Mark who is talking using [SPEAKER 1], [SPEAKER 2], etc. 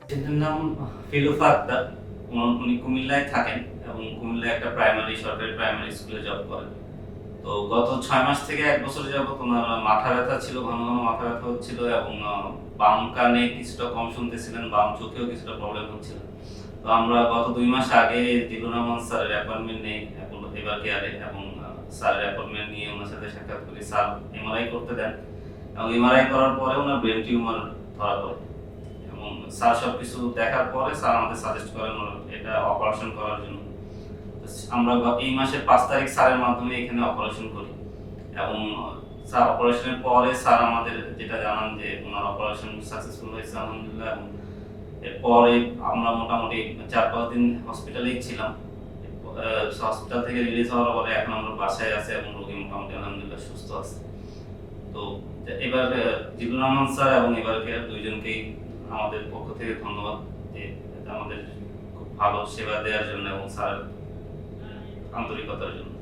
[SPEAKER 1] পেশেন্টের নাম ফিলুফা আক্তার। উনি কুমিল্লায় থাকেন এবং কুমিল্লায় একটা সরকারি প্রাইমারি স্কুলে জব করেন। তো গত ৬ মাস থেকে ১ বছর যাবত উনার মাথা ব্যথা ছিল, ঘন, ঘন মাথা ব্যথা হচ্ছিল এবং বাম কানে কিছুটা কম শুনতেছিলেন, বাম চোখেও কিছুটা প্রবলেম হচ্ছিল। তো আমরা গত ২ মাস আগে জিল্লুর রহমান স্যারের অ্যাপয়েন্টমেন্ট নেই এবার কেয়ারে এবং স্যারের অ্যাপয়েন্টমেন্ট নিয়ে ওনার সাথে সাক্ষাৎ করি। স্যার এমআরআই করতে দেন এবং এমআরআই করার পরে ওনার ব্রেন টিউমার ধরা পড়ে এবং স্যার সবকিছু দেখার পরে স্যার আমাদের সাজেস্ট করেন এটা অপারেশন করার জন্য। আমরা এই মাসের ৫ তারিখ স্যারের মাধ্যমে এখানে অপারেশন করি এবং স্যার অপারেশনের পরে স্যার আমাদের যেটা জানান যে ওনার অপারেশন সাকসেসফুল হয়েছে আলহামদুলিল্লাহ। এবং এরপরে আমরা মোটামুটি ৪-৫ দিন হসপিটালেই ছিলাম। হসপিটাল থেকে রিলিজ হওয়ার পরে এখন আমরা বাসায় আছি এবং রোগী মোটামুটি আলহামদুলিল্লাহ সুস্থ আছে। তো এবার জিল্লুর রহমান স্যার এবং এবারকে দুইজনকেই আমাদের পক্ষ থেকে ধন্যবাদ যে আমাদের খুব ভালো সেবা দেওয়ার জন্য এবং স্যার আন্তরিকতার জন্য।